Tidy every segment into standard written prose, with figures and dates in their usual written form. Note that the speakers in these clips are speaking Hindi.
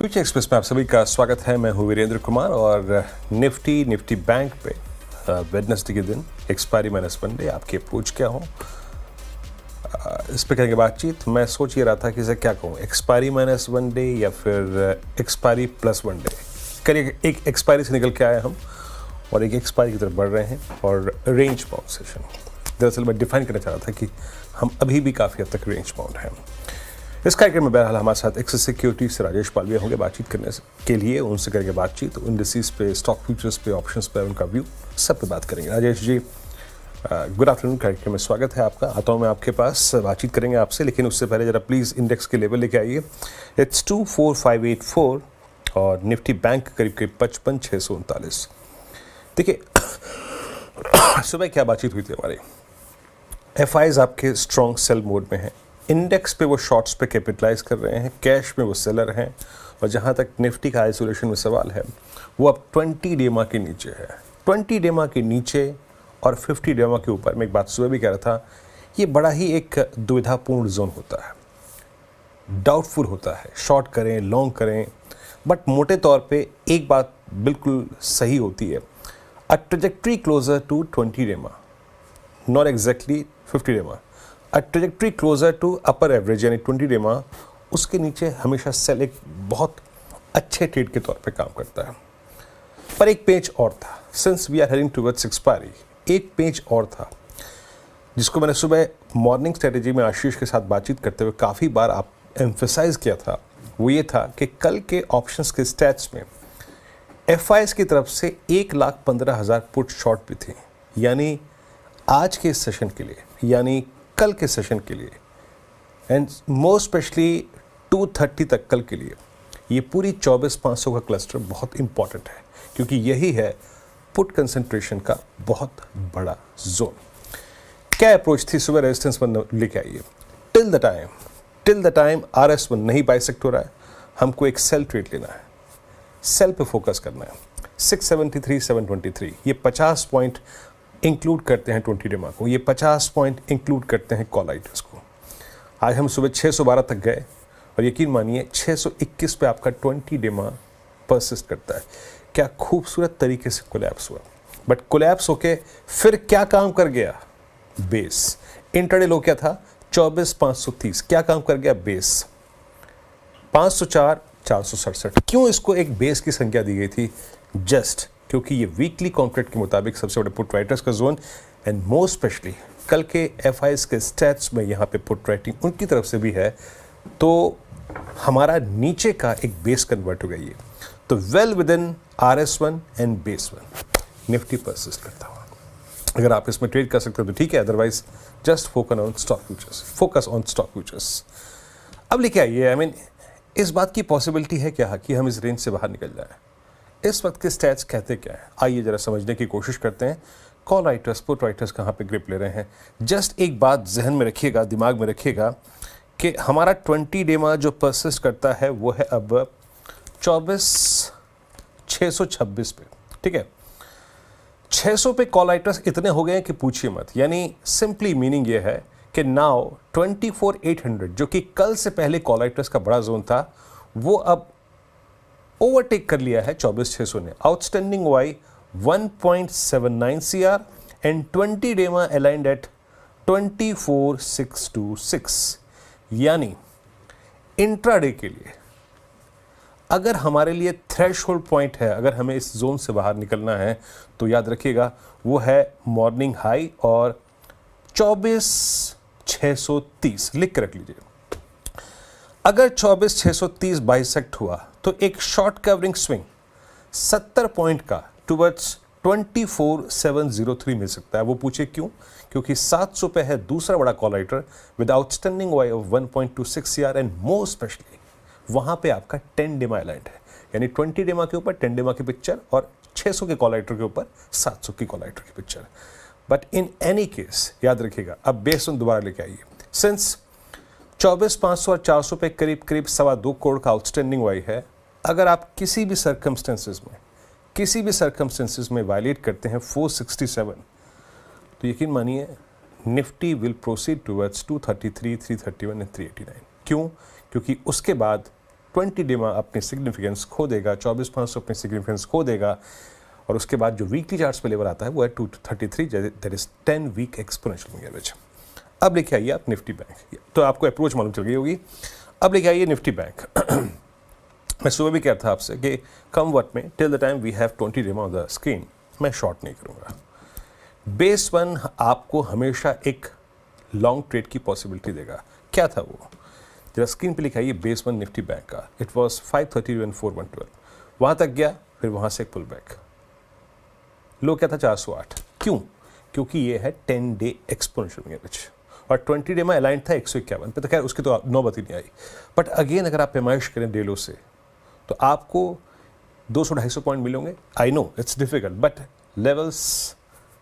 फ्यूचर एक्सप्रेस में आप सभी का स्वागत है। मैं हूं वीरेंद्र कुमार और निफ्टी बैंक पे वेडनेसडे के दिन एक्सपायरी माइनस वन डे आपकी अप्रोच क्या हो, इस पर करेंगे बातचीत। मैं सोच ये रहा था कि इसे क्या कहूँ, एक्सपायरी माइनस वन डे या फिर एक्सपायरी प्लस वन डे। करिए, एक एक्सपायरी से निकल के आए हम और एक एक्सपायरी की तरफ बढ़ रहे हैं और रेंज बाउंड सेशन। दरअसल मैं डिफाइन करना चाह रहा था कि हम अभी भी काफ़ी हद तक रेंज बाउंड हैं। इस कार्यक्रम में बहरहाल हमारे साथ एक्सिस सिक्योरिटीज से राजेश पालविया होंगे बातचीत करने के लिए। उनसे करेंगे बातचीत इंडिसेस पे, स्टॉक फ्यूचर्स पे, ऑप्शंस पे, उनका व्यू सब पे बात करेंगे। राजेश जी, गुड आफ्टरनून, कार्यक्रम में स्वागत है आपका। आता हूँ मैं आपके पास, बातचीत करेंगे आपसे, लेकिन उससे पहले जरा प्लीज़ इंडेक्स के लेवल लेके आइए। इट्स 24584 और निफ्टी बैंक करीब करीब 55,639। देखिए सुबह क्या बातचीत हुई थी हमारी। एफआईज आपके स्ट्रॉन्ग सेल मोड में हैं, इंडेक्स पे वो शॉर्ट्स पे कैपिटलाइज कर रहे हैं, कैश में वो सेलर हैं, और जहाँ तक निफ्टी का आइसोलेशन में सवाल है वो अब 20 डेमा के नीचे है। 20 डेमा के नीचे और 50 डेमा के ऊपर। मैं एक बात सुबह भी कह रहा था, ये बड़ा ही एक दुविधापूर्ण जोन होता है, डाउटफुल होता है, शॉर्ट करें लॉन्ग करें। बट मोटे तौर पे एक बात बिल्कुल सही होती है, अ ट्रेजेक्ट्री क्लोजर टू 20 डेमा, नॉट एग्जैक्टली 50 डेमा, a trajectory closer to upper average यानी 20 डेमा, उसके नीचे हमेशा सेल एक बहुत अच्छे ट्रेड के तौर पे काम करता है। पर एक पेज और था, since we are heading towards expiry, एक पेज और था जिसको मैंने सुबह मॉर्निंग स्ट्रेटेजी में आशीष के साथ बातचीत करते हुए काफ़ी बार आप एम्फेसाइज किया था। वो ये था कि कल के ऑप्शंस के स्टैट्स में एफआईएस की तरफ से 1,15,000 पुट शॉर्ट भी थी, यानी आज के सेशन के लिए, यानी कल के सेशन के लिए, एंड मोस्ट स्पेशली 2:30 तक कल के लिए, ये पूरी 24,500 का क्लस्टर बहुत इंपॉर्टेंट है, क्योंकि यही है पुट कंसंट्रेशन का बहुत बड़ा जोन। क्या अप्रोच थी सुबह? रेजिस्टेंस वन लेके आइए। टिल द टाइम RS1 नहीं बाइसेक्ट हो रहा है, हमको एक सेल ट्रेड लेना है, सेल पे फोकस करना है। 673, 723, ये 50 पॉइंट इंक्लूड करते हैं 20 डेमा को, ये 50 पॉइंट इंक्लूड करते हैं कॉल आइटर्स को। आज हम सुबह 612 तक गए और यकीन मानिए 621 पे आपका 20 डेमा परसिस्ट करता है। क्या खूबसूरत तरीके से कोलैप्स हुआ। बट कोलैप्स होके फिर क्या काम कर गया? बेस। इंट्राडे लो क्या था? 24,530। क्या काम कर गया? बेस 504, 467। क्यों इसको एक बेस की संख्या दी गई थी? जस्ट क्योंकि ये वीकली कॉन्ट्रैक्ट के मुताबिक सबसे बड़े पुट राइटर्स का जोन, एंड मोस्ट स्पेशली कल के एफआईएस के स्टैट्स में यहाँ पे पुट राइटिंग उनकी तरफ से भी है, तो हमारा नीचे का एक बेस कन्वर्ट हो गई है। तो well with in RS1 and base one Nifty persist करता हुआ। अगर आप इसमें ट्रेड कर सकते हो तो ठीक है, otherwise just focus on stock futures. अब लेके आइए, इस बात की पॉसिबिलिटी है क्या कि हम इस रेंज से बाहर निकल जाए? इस वक्त के स्टैट्स कहते क्या है, आइए जरा समझने की कोशिश करते हैं। कॉल राइटर्स, पुट राइटर्स कहाँ पे ग्रिप ले रहे हैं। जस्ट एक बात जहन में रखिएगा, दिमाग में रखिएगा कि हमारा 20 डेमा जो परसिस्ट करता है वो है अब 24,626 पे, ठीक है। 600 पे कॉल राइटर्स इतने हो गए हैं कि पूछिए मत। यानी सिंपली मीनिंग ये है कि नाउ 24,800 जो कि कल से पहले कॉल राइटर्स का बड़ा जोन था, वो अब ओवरटेक कर लिया है 24,600 ने। आउटस्टैंडिंग वाई 1.79 CR एंड 20 डेमा अलाइंड एट 24,626। यानी इंट्राडे के लिए अगर हमारे लिए थ्रेशोल्ड पॉइंट है, अगर हमें इस जोन से बाहर निकलना है, तो याद रखिएगा वो है मॉर्निंग हाई और 24,630 लिख के रख लीजिए। अगर 24,630 बाइसेक्ट हुआ तो एक शॉर्ट कवरिंग स्विंग 70 पॉइंट का टुवर्ड्स 24,703 मिल सकता है। वो पूछे क्यों? क्योंकि 700 पे है दूसरा बड़ा call writer with outstanding Y of 1.26 CR and more specially वहां पे आपका 10 डेमा अलाइंड है, यानी 20 डेमा के ऊपर 10 डेमा की पिक्चर और 600 के कॉल राइटर के ऊपर 700 की कॉल राइटर की picture. But in any case याद रखिएगा, अब बेस ऑन दोबारा लेके आइए। सिंस 24,500 और 400 पे करीब करीब 2.25 करोड़ का आउटस्टैंडिंग वाई है, अगर आप किसी भी सर्कमस्टेंसेस में वायलेट करते हैं 467, तो यकीन मानिए Nifty will proceed towards 233, 331 and 389। क्यों? क्योंकि उसके बाद 20 डेमा अपनी सिग्निफिकेंस खो देगा, 24,500 अपनी सिग्निफिकेंस खो देगा, और उसके बाद जो वीकली चार्ट्स पे लेवल आता है वो है 233, that is 10 week exponential moving average. अब लेके आइए आप निफ्टी बैंक, तो आपको अप्रोच मालूम चल गई होगी। अब लेके आइए निफ्टी बैंक। मैं सुबह भी कह रहा था आपसे कि कम वक्त में till the time we have 20 DEMA on the screen मैं शॉर्ट नहीं करूँगा। बेस वन आपको हमेशा एक लॉन्ग ट्रेड की पॉसिबिलिटी देगा। क्या था वो? जरा स्क्रीन पे लिखा है बेस वन निफ्टी बैंक का, इट वॉज 530.4112, वहाँ तक गया, फिर वहाँ से पुल बैक। लो क्या था? 408। क्यों? क्योंकि ये है 10 डे एक्सपोनेंशियल एवरेज, और 20 डे में अलाइन था 151 पे, तो खैर उसकी तो नौबत ही नहीं आई। बट अगेन अगर आप पैमाइश करें डेलो से तो आपको 200-250 पॉइंट मिलेंगे। I know it's difficult, but levels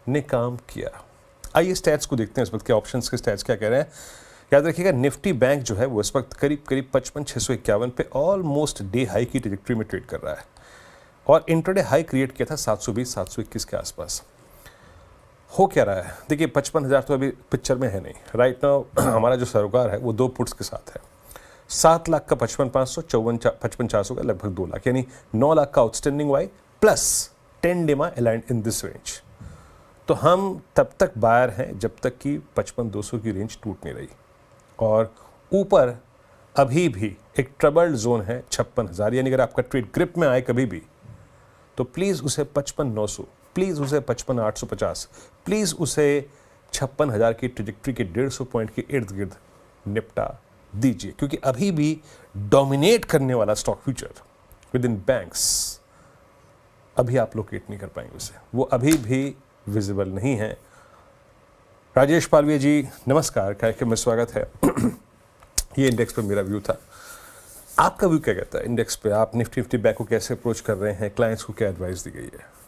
ने काम किया। आइए स्टैट्स को देखते हैं इस वक्त के ऑप्शंस के स्टैट्स क्या कह रहे हैं। याद रखिएगा निफ्टी बैंक जो है वो इस वक्त करीब 55,651 पे ऑलमोस्ट डे हाई की ट्रैजेक्टरी में ट्रेड कर रहा है, और इंट्राडे हाई क्रिएट किया था 720-721 के आसपास। हो क्या रहा है? देखिए 55,000 तो अभी पिक्चर में है नहीं राइट नाउ। हमारा जो सरोकार है वो 2 पुट्स के साथ है, 7 लाख का 55,500, 55,400 का लगभग 2 लाख, यानी 9 लाख का आउटस्टैंडिंग वाई प्लस 10 डेमा अलाइंड इन दिस रेंज। तो हम तब तक बायर हैं जब तक कि 55,200 की रेंज टूट नहीं रही, और ऊपर अभी भी एक ट्रबल्ड जोन है 56,000, यानी अगर आपका ट्रेड ग्रिप में आए कभी भी तो प्लीज़ उसे 55,900, प्लीज़ उसे 55,850, प्लीज़ उसे 56,000 की ट्रेजेक्ट्री के 150 पॉइंट के इर्द गिर्द निपटा दीजिए, क्योंकि अभी भी डोमिनेट करने वाला stock future with in banks अभी आप लोकेट नहीं कर पाएंगे उसे, वो अभी भी विजिबल नहीं है। राजेश पालविया जी नमस्कार, कार्यक्रम में स्वागत है। ये इंडेक्स पर मेरा व्यू था, आपका व्यू क्या कहता है इंडेक्स पे? आप निफ्टी बैंक को कैसे अप्रोच कर रहे हैं? क्लाइंट्स को क्या एडवाइस दी गई है?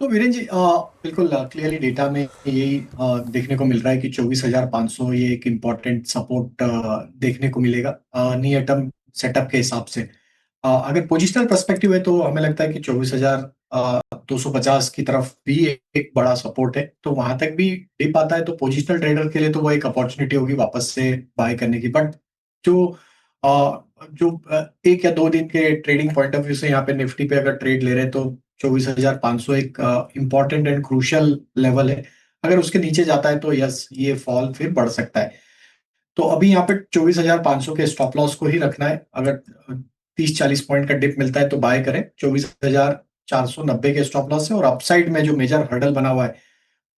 तो वीरेन जी बिल्कुल क्लियरली डेटा में यही देखने को मिल रहा है कि 24,500 ये एक इम्पॉर्टेंट सपोर्ट देखने को मिलेगा नियर टर्म सेटअप के हिसाब से। अगर पोजिशनल पर्सपेक्टिव है तो हमें लगता है कि 24,250 की तरफ भी एक बड़ा सपोर्ट है, तो वहां तक भी डिप आता है तो पोजिशनल ट्रेडर के लिए तो वो एक अपॉर्चुनिटी होगी वापस से बाय करने की। बट जो एक या दो दिन के ट्रेडिंग पॉइंट ऑफ व्यू से यहाँ पे निफ्टी पे अगर ट्रेड ले रहे हैं तो 24,500 एक इम्पॉर्टेंट एंड क्रूशियल लेवल है। अगर उसके नीचे जाता है तो यस ये फॉल फिर बढ़ सकता है। तो अभी यहाँ पे 24,500 के स्टॉप लॉस को ही रखना है। अगर 30-40 पॉइंट का डिप मिलता है तो बाय करें। 24,490 के स्टॉप लॉस है, और अपसाइड में जो मेजर हर्डल बना हुआ है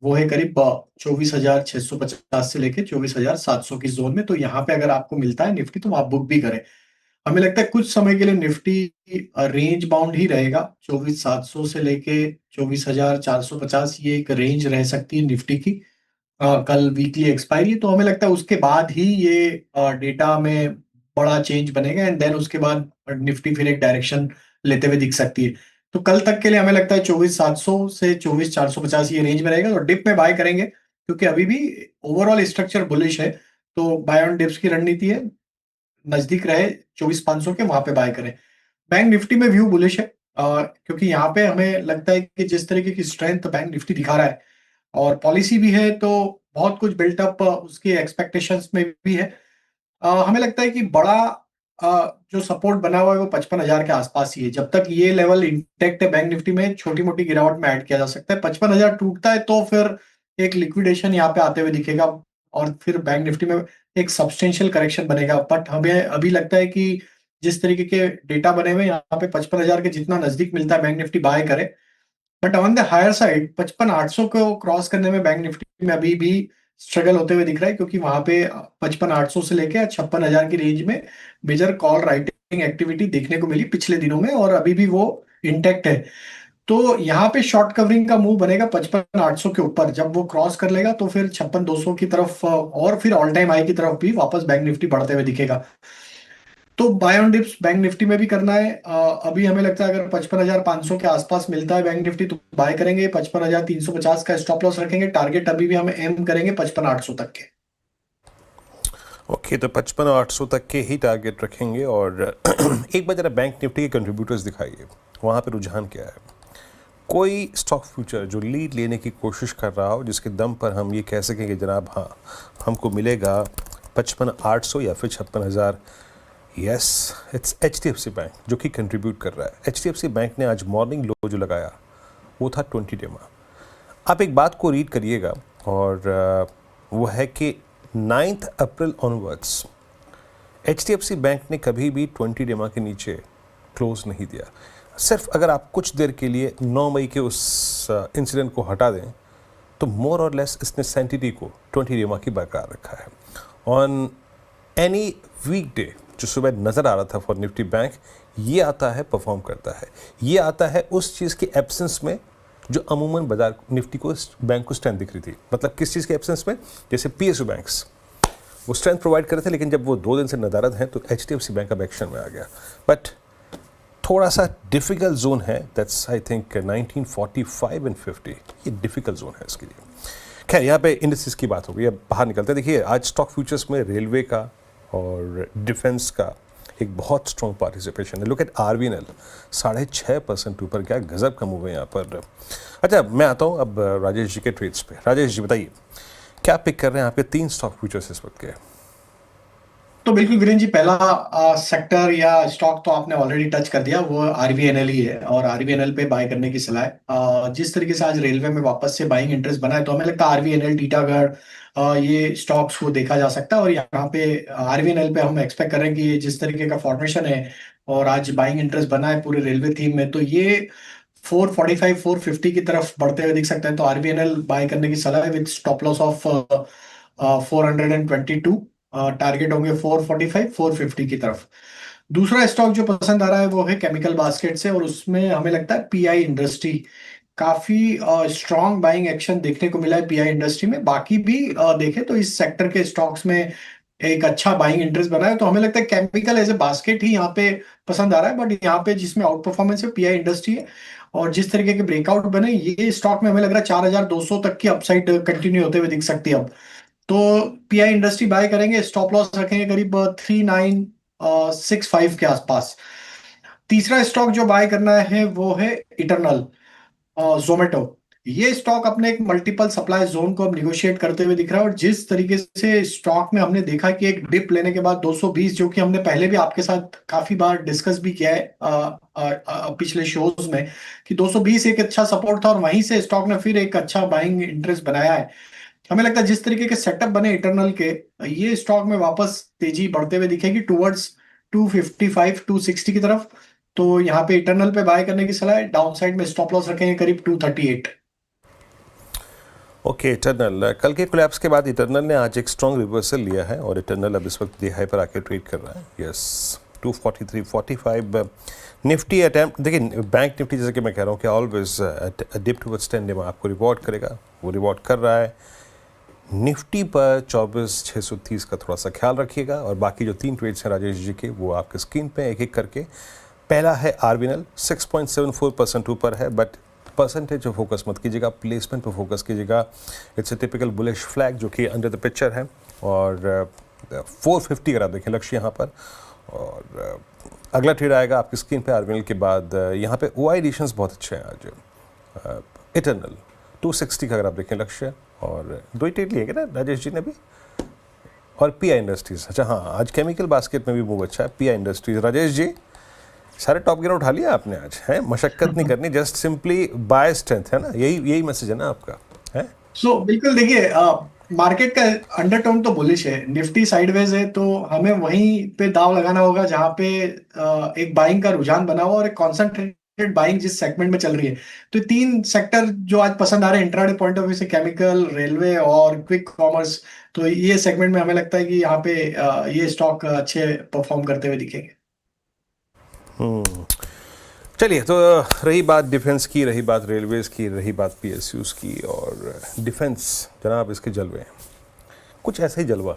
वो है करीब 24,650 से लेके 24,700 की जोन में। तो यहाँ पे अगर आपको मिलता है निफ्टी तो आप बुक भी करें। हमें लगता है कुछ समय के लिए निफ्टी रेंज बाउंड ही रहेगा। 24,700 से लेके 24,450 ये एक रेंज रह सकती है निफ्टी की। कल वीकली एक्सपायरी है, तो हमें लगता है उसके बाद ही ये डेटा में बड़ा चेंज बनेगा, एंड देन उसके बाद निफ्टी फिर एक डायरेक्शन लेते हुए दिख सकती है। तो कल तक के लिए हमें लगता है 24,700 से 24,450 ये रेंज में रहेगा, तो डिप में बाय करेंगे क्योंकि अभी भी ओवरऑल स्ट्रक्चर बुलिश है। तो बाय ऑन डिप्स की रणनीति है, नजदीक रहे 24,500 के वहां पे बाय करें। बैंक निफ्टी में व्यू बुलिश है क्योंकि यहाँ पे हमें लगता है कि जिस तरीके की स्ट्रेंथ बैंक निफ्टी दिखा रहा है और पॉलिसी भी है, तो बहुत कुछ बिल्टअप उसके एक्सपेक्टेशंस में भी है। हमें लगता है कि बड़ा जो सपोर्ट बना हुआ है वो 55,000 के आसपास ही है। जब तक ये लेवल इंटेक्ट है बैंक निफ्टी में छोटी मोटी गिरावट में ऐड किया जा सकता है। 55,000 टूटता है तो फिर एक लिक्विडेशन यहाँ पे आते हुए दिखेगा, और फिर बैंक निफ्टी में एक सब्सटेंशियल करेक्शन बनेगा। बट हमें अभी लगता है कि जिस तरीके के डेटा बने हुए यहाँ पे 55,000 के जितना नजदीक मिलता है बैंक निफ्टी बाय करे। But on the higher side 55,800 को क्रॉस करने में बैंक निफ्टी में अभी भी स्ट्रगल होते हुए दिख रहा है, क्योंकि वहां पे 55,800 से लेके 56,000 की रेंज में मेजर कॉल राइटिंग एक्टिविटी देखने को मिली पिछले दिनों में, और अभी भी वो इंटेक्ट है। तो यहाँ पे शॉर्ट कवरिंग का मूव बनेगा 55,800 के ऊपर। जब वो क्रॉस कर लेगा तो फिर 56,200 की तरफ और फिर ऑल टाइम हाई की तरफ भी वापस बैंक निफ्टी बढ़ते हुए दिखेगा। तो buy on dips Bank Nifty में भी करना है। अभी हमें लगता है अगर 55,500 के आसपास मिलता है बैंक निफ्टी तो बाय करेंगे। 55,350 का स्टॉप लॉस रखेंगे। टारगेट अभी भी हम एम करेंगे 55,800 तक के। ओके, तो 55,800 तक के ही टारगेट रखेंगे। और एक बार जरा बैंक निफ्टी के कंट्रीब्यूटर्स दिखाइए, वहाँ पे रुझान क्या है? कोई स्टॉक फ्यूचर जो लीड लेने की कोशिश कर रहा हो, जिसके दम पर हम ये कह सकें कि जनाब हाँ हमको मिलेगा 55,800 या फिर 56,000, यस, इट्स HDFC बैंक जो कि कंट्रीब्यूट कर रहा है। HDFC बैंक ने आज मॉर्निंग लो जो लगाया वो था 20 डेमा। आप एक बात को रीड करिएगा और वो है कि 9 अप्रैल ऑनवर्ड्स HDFC बैंक ने कभी भी 20 डेमा के नीचे क्लोज नहीं दिया। सिर्फ अगर आप कुछ देर के लिए 9 मई के उस इंसिडेंट को हटा दें तो मोर और लेस इसने सेंटिटी को 20 डेमा की बरकरार रखा है। ऑन एनी वीकडे जो सुबह नज़र आ रहा था फॉर निफ्टी बैंक, ये आता है परफॉर्म करता है। ये आता है उस चीज़ की एब्सेंस में जो अमूमन बाजार निफ्टी को बैंक को स्ट्रेंथ दिख रही थी। मतलब किस चीज़ के एब्सेंस में? जैसे PSU बैंक्स वो स्ट्रेंथ प्रोवाइड कर रहे थे, लेकिन जब वो 2 दिन से नदारद हैं तो HDFC बैंक अब एक्शन में आ गया। बट थोड़ा सा डिफ़िकल्ट जोन है, दैट्स आई थिंक 1945 एंड 50, ये डिफ़िकल्ट जोन है इसके लिए। खैर, यहाँ पे इंडस्ट्रीज की बात हो गई, अब बाहर निकलते हैं। देखिए आज स्टॉक फ्यूचर्स में रेलवे का और डिफेंस का एक बहुत स्ट्रॉन्ग पार्टिसिपेशन है। लुक एट RVNL 6.5% ऊपर, क्या गजब का मूव है यहाँ पर। अच्छा, मैं आता हूँ अब राजेश जी के ट्रेड्स पे। राजेश जी बताइए क्या पिक कर रहे हैं आपके 3 स्टॉक फ्यूचर्स इस वक्त के? तो बिल्कुल वीरेन जी, पहला सेक्टर या स्टॉक तो आपने ऑलरेडी टच कर दिया, वो RVNL ही है और RVNL पे बाय करने की सलाह है। जिस तरीके से आज रेलवे में वापस से बाइंग इंटरेस्ट बना है तो हमें लगता है RVNL, टीटागढ़, ये स्टॉक्स को देखा जा सकता है। और यहाँ पे RVNL पे हम एक्सपेक्ट करें कि ये जिस तरीके का फॉर्मेशन है और आज बाइंग इंटरेस्ट बना है पूरे रेलवे थीम में, तो ये 445 450 की तरफ बढ़ते हुए दिख सकते हैं। तो RVNL बाय करने की सलाह है with stop loss of 422। Target होंगे 445 450 की तरफ। दूसरा स्टॉक जो पसंद आ रहा है वो है केमिकल बास्केट से, और उसमें हमें लगता है PI इंडस्ट्री, काफी स्ट्रॉन्ग बाइंग एक्शन देखने को मिला है PI इंडस्ट्री में। बाकी भी देखें तो इस सेक्टर के स्टॉक्स में एक अच्छा बाइंग इंटरेस्ट बना है, तो हमें लगता है केमिकल एज ए बास्केट ही यहाँ पे पसंद आ रहा है। बट यहाँ पे जिसमें आउट परफॉर्मेंस है PI इंडस्ट्री है, और जिस तरीके के ब्रेकआउट बने ये स्टॉक में हमें लग रहा है 4200 तक की अपसाइड कंटिन्यू होते हुए दिख सकती है अब। तो PI इंडस्ट्री बाय करेंगे, स्टॉप लॉस रखेंगे करीब 3965 के आसपास। तीसरा स्टॉक जो बाय करना है वो है इटरनल जोमेटो। ये स्टॉक अपने एक मल्टीपल सप्लाई जोन को अब निगोशिएट करते हुए दिख रहा है, और जिस तरीके से स्टॉक में हमने देखा कि एक डिप लेने के बाद 220, जो कि हमने पहले भी आपके साथ काफी बार डिस्कस भी किया है पिछले शोज में, कि 220 एक अच्छा सपोर्ट था और वहीं से स्टॉक ने फिर एक अच्छा बाइंग इंटरेस्ट बनाया है। हमें लगता है जिस तरीके के सेटअप बने इटरनल के, ये स्टॉक में वापस तेजी बढ़ते हुए दिखेगी टुवर्ड्स 255 260 की तरफ। तो यहाँ पे इटरनल पे बाय करने की सलाह है। डाउन साइड में स्टॉप लॉस रखेंगे करीब 238। ओके, इटरनल कल के कोलैप्स के बाद इटरनल ने आज एक स्ट्रॉन्ग रिवर्सल लिया है और इटरनल अब इस वक्त हाई पर आके ट्रेड कर रहा है। Yes, 243.45 Nifty attempt. देखिए बैंक निफ्टी, जैसे कि मैं कह रहा हूँ कि ऑलवेज डिप टुवर्ड्स 10 डेमा आपको रिवॉर्ड करेगा, वो रिवॉर्ड कर रहा है। निफ्टी पर 24,630 का थोड़ा सा ख्याल रखिएगा, और बाकी जो 3 ट्रेड्स हैं राजेश जी के वो आपके स्क्रीन पे एक एक करके। पहला है RVNL 6.74% ऊपर है, बट परसेंटेज पे फोकस मत कीजिएगा, प्लेसमेंट पे फोकस कीजिएगा। It's a typical bullish flag जो कि अंडर द पिक्चर है, और 450 अगर आप देखें लक्ष्य यहाँ पर। और अगला ट्रेड आएगा आपकी स्क्रीन पे RVNL के बाद। यहाँ पे OI एडिशंस बहुत अच्छे हैं आज। इटरनल 260 का अगर आप देखें लक्ष्य, और 2 ही ट्रेड लिए ना राजेश जी ने भी। और PI इंडस्ट्रीज, अच्छा हाँ, आज केमिकल बास्केट में भी मूव अच्छा है। PI इंडस्ट्रीज, राजेश जी सारे टॉप गियर उठा लिया आपने आज, है? मशक्कत नहीं करनी, जस्ट सिंपली बाय स्ट्रेंथ, है ना? यही मैसेज है ना आपका, है? सो बिल्कुल देखिए, मार्केट का अंडरटोन तो बुलिश है, निफ्टी साइडवेज है, तो हमें वहीं पे दाव लगाना होगा जहां पे एक बाइंग का रुझान बना हुआ और एक कॉन्सेंट्रेटेड बाइंग जिस सेगमेंट में चल रही है। तो 3 सेक्टर जो आज पसंद आ रहे हैं इंट्राडे पॉइंट ऑफ व्यू से, केमिकल, रेलवे और क्विक कॉमर्स, तो ये सेगमेंट में हमें लगता है कि यहाँ पे ये स्टॉक अच्छे परफॉर्म करते हुए दिखेंगे। चलिए, तो रही बात डिफेंस की, रही बात रेलवेज़ की, रही बात PSUs की, और डिफेंस जनाब इसके जलवे हैं। कुछ ऐसा ही जलवा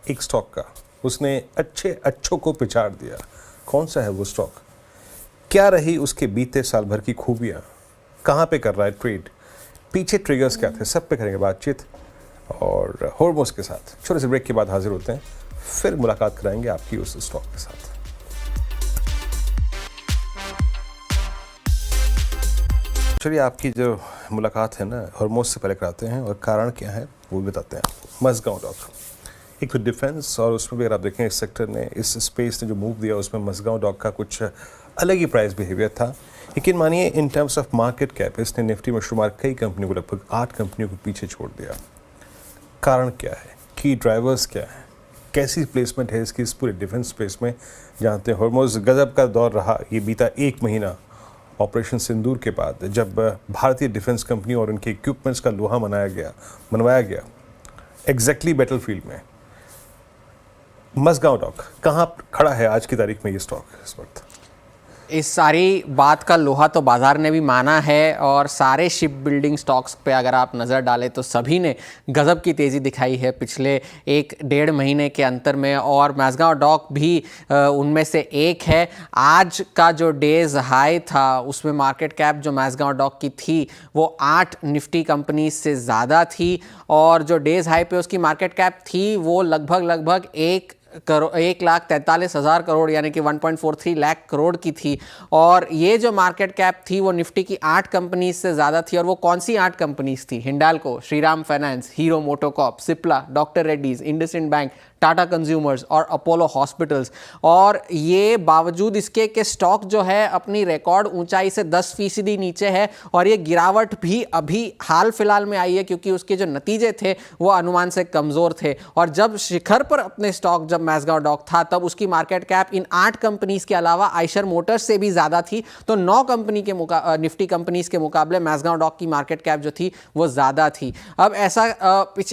एक स्टॉक का, उसने अच्छों को पिछाड़ दिया। कौन सा है वो स्टॉक? क्या रही उसके बीते साल भर की खूबियाँ? कहाँ पे कर रहा है ट्रेड? पीछे ट्रिगर्स क्या थे? सब पे करेंगे बातचीत, और हॉर्मोस के साथ छोटे से ब्रेक के बाद हाजिर होते हैं, फिर मुलाकात कराएंगे आपकी उस स्टॉक के साथ। चलिए, आपकी जो मुलाकात है ना हॉर्मोस से पहले कराते हैं, और कारण क्या है वो भी बताते हैं आपको। मज़गांव डॉक एक तो डिफेंस, और उसमें भी अगर आप देखें इस सेक्टर ने, इस स्पेस ने जो मूव दिया उसमें मसगांव डॉक का कुछ अलग ही प्राइस बिहेवियर था। लेकिन मानिए in terms of market cap इसने निफ्टी में शुमार कई कंपनियों को, लगभग 8 कंपनियों को पीछे छोड़ दिया। कारण क्या है, की ड्राइवर्स क्या है, कैसी प्लेसमेंट है इसकी इस पूरे डिफेंस स्पेस में? जानते हैं हॉर्मोज गजब का दौर रहा ये बीता 1 महीना ऑपरेशन सिंदूर के बाद, जब भारतीय डिफेंस कंपनी और उनके इक्विपमेंट्स का लोहा मनवाया गया एग्जैक्टली बैटलफील्ड में। मसगांव डॉक कहाँ खड़ा है आज की तारीख में ये स्टॉक इस वक्त? इस सारी बात का लोहा तो बाजार ने भी माना है, और सारे शिप बिल्डिंग स्टॉक्स पे अगर आप नज़र डालें तो सभी ने गजब की तेज़ी दिखाई है पिछले 1-1.5 महीने के अंतर में, और मसगांव डॉक भी उनमें से एक है। आज का जो डेज हाई था उसमें मार्केट कैप जो मसगांव डॉक की थी वो 8 निफ्टी कंपनी से ज़्यादा थी, और जो डेज हाई पे उसकी मार्केट कैप थी वो लगभग 1,43,000 करोड़ यानी कि 1.43 लाख करोड़ की थी। और ये जो मार्केट कैप थी वो निफ्टी की 8 कंपनीज से ज़्यादा थी। और वो कौन सी 8 कंपनीज थी? Hindalco, Shriram finance, hero MotoCorp, Cipla, doctor Reddy's, IndusInd bank, Tata consumers और अपोलो हॉस्पिटल्स। और ये बावजूद इसके कि स्टॉक जो है अपनी रिकॉर्ड ऊंचाई से 10% नीचे है, और ये गिरावट भी अभी हाल फिलहाल में आई है क्योंकि उसके जो नतीजे थे वो अनुमान से कमज़ोर थे। और जब शिखर पर अपने स्टॉक जब मसगांव डॉक था तब उसकी मार्केट कैप इन 8 कंपनीज के अलावा आइशर मोटर्स से भी ज़्यादा थी। तो 9 कंपनी के निफ्टी कंपनीज के मुकाबले मसगांव डॉक की मार्केट कैप जो थी वो ज़्यादा थी। अब ऐसा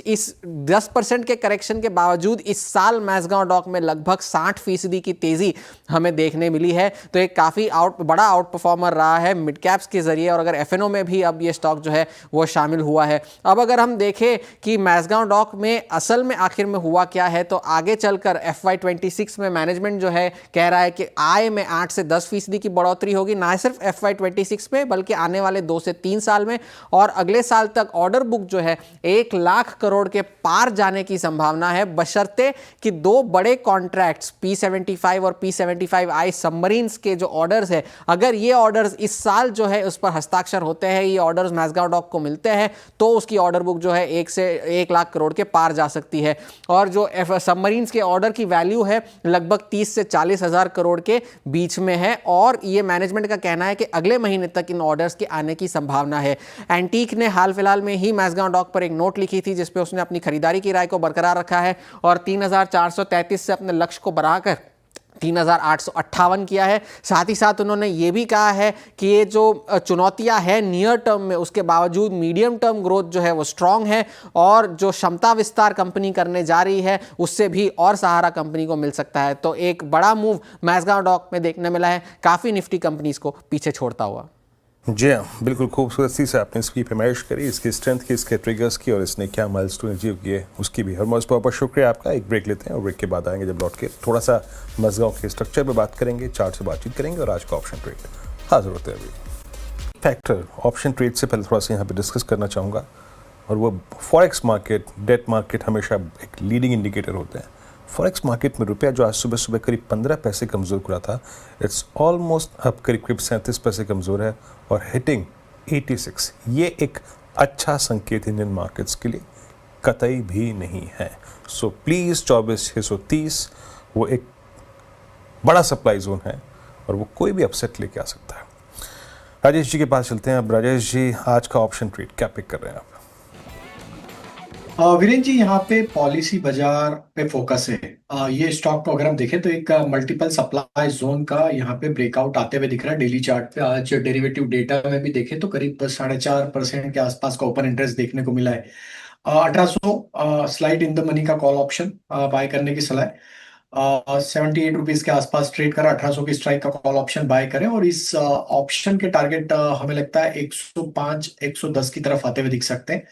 इस 10% के करेक्शन के बावजूद इस साल मसगांव डॉक में लगभग 60% की तेजी हमें देखने मिली है। तो एक काफ़ी बड़ा आउट परफॉर्मर रहा है मिड कैप्स के जरिए, और अगर एफएनओ में भी अब ये स्टॉक जो है वो शामिल हुआ है। अब अगर हम देखें कि मसगांव डॉक में असल में आखिर में हुआ क्या है, तो आगे चलकर FY26 में मैनेजमेंट जो है कह रहा है कि आय में 8 से 10% की बढ़ोतरी होगी, ना सिर्फ FY26 में बल्कि आने वाले 2 से 3 साल में। और अगले साल तक ऑर्डर बुक जो है 1 लाख करोड़ के पार जाने की संभावना है, बशर्ते कि 2 बड़े कॉन्ट्रैक्ट्स P75 और P75I सबमरीन्स के जो ऑर्डर्स है, अगर ये ऑर्डर्स इस साल जो है उस पर हस्ताक्षर होते हैं, ये ऑर्डर्स मसगांव डॉक को मिलते हैं, तो उसकी ऑर्डर बुक जो है 1 लाख करोड़ के पार जा सकती है। और जो सबमरीन्स के ऑर्डर की वैल्यू है लगभग 30 से 40 हज़ार करोड़ के बीच में है, और ये मैनेजमेंट का कहना है कि अगले महीने तक इन ऑर्डर्स के आने की संभावना है। एंटीक ने हाल फिलहाल में ही मसगांव डॉक पर एक नोट लिखी थी जिसपे उसने अपनी खरीदारी की राय को बरकरार रखा है, और 3,433 से अपने लक्ष्य को बढ़ाकर 3,858 किया है। साथ ही साथ उन्होंने ये भी कहा है कि ये जो चुनौतियां हैं नियर टर्म में, उसके बावजूद मीडियम टर्म ग्रोथ जो है वो स्ट्रांग है, और जो क्षमता विस्तार कंपनी करने जा रही है उससे भी और सहारा कंपनी को मिल सकता है। तो एक बड़ा मूव मसगांव डॉक में देखने मिला है, काफ़ी निफ्टी कंपनीज को पीछे छोड़ता हुआ। जी हाँ, बिल्कुल खूबसूरती से आपने इसकी पैमाइश करी, इसकी स्ट्रेंथ की, इसके ट्रिगर्स की, और इसने क्या माइलस्टोन अचीव किए उसकी भी। हर बहुत शुक्रिया आपका। एक ब्रेक लेते हैं और ब्रेक के बाद आएंगे जब लौट के थोड़ा सा मसगांव के स्ट्रक्चर पे बात करेंगे, चार्ट से बातचीत करेंगे, और आज का ऑप्शन ट्रेड हाजिर होते हैं। अभी फैक्टर ऑप्शन ट्रेड से पहले थोड़ा सा यहाँ पे डिस्कस करना चाहूँगा, और वो फॉरेक्स मार्केट, डेट मार्केट हमेशा एक लीडिंग इंडिकेटर होते हैं। फॉरेक्स मार्केट में रुपया जो आज सुबह सुबह करीब 15 पैसे कमज़ोर हुआ था, इट्स ऑलमोस्ट अब करीब 37 पैसे कमज़ोर है, और हिटिंग 86। ये एक अच्छा संकेत इंडियन मार्केट्स के लिए कतई भी नहीं है। सो प्लीज़ 24,630 वो एक बड़ा सप्लाई जोन है, और वो कोई भी अपसेट लेके आ सकता है। राजेश जी के पास चलते हैं। अब राजेश जी, आज का ऑप्शन ट्रेड क्या पिक कर रहे हैं आप? वीरेंद्र जी, यहाँ पे पॉलिसी बाजार पे फोकस है। ये स्टॉक को अगर हम देखें तो एक मल्टीपल सप्लाई जोन का यहाँ पे ब्रेकआउट आते हुए दिख रहा है डेली चार्ट पे। आज डेरिवेटिव डेटा में भी देखें तो करीब 4.5% के आसपास का ओपन इंटरेस्ट देखने को मिला है। 1800 स्लाइड इन द मनी का कॉल ऑप्शन बाय करने की सलाह है। 78 रुपीज के आसपास ट्रेड कर 1800 की स्ट्राइक का कॉल ऑप्शन बाय करें, और इस ऑप्शन के टारगेट हमें लगता है 105 110 की तरफ आते हुए दिख सकते हैं।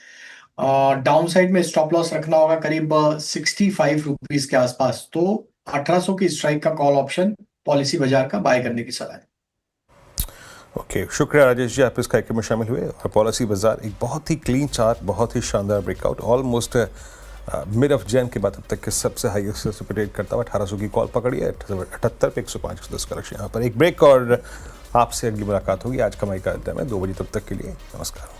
डाउन साइड में स्टॉप लॉस रखना होगा करीब 65 रुपीज के आसपास। तो 1800 की स्ट्राइक का कॉल ऑप्शन पॉलिसी बाजार का बाय करने की सलाह है। ओके, शुक्रिया राजेश जी, आप इस कार्यक्रम में शामिल हुए। और पॉलिसी बाजार एक बहुत ही क्लीन चार्ट, बहुत ही शानदार breakout, almost mid of Jain के बाद अब तक के सबसे हाईएस्ट से ट्रेड करता हुआ 1800 की कॉल पकड़ी है। 78 पे 105 110 का लक्ष्य। यहाँ पर एक ब्रेक, और आपसे अगली मुलाकात होगी आज कमाई का अड्डा में 2 बजे। तब तक के लिए नमस्कार।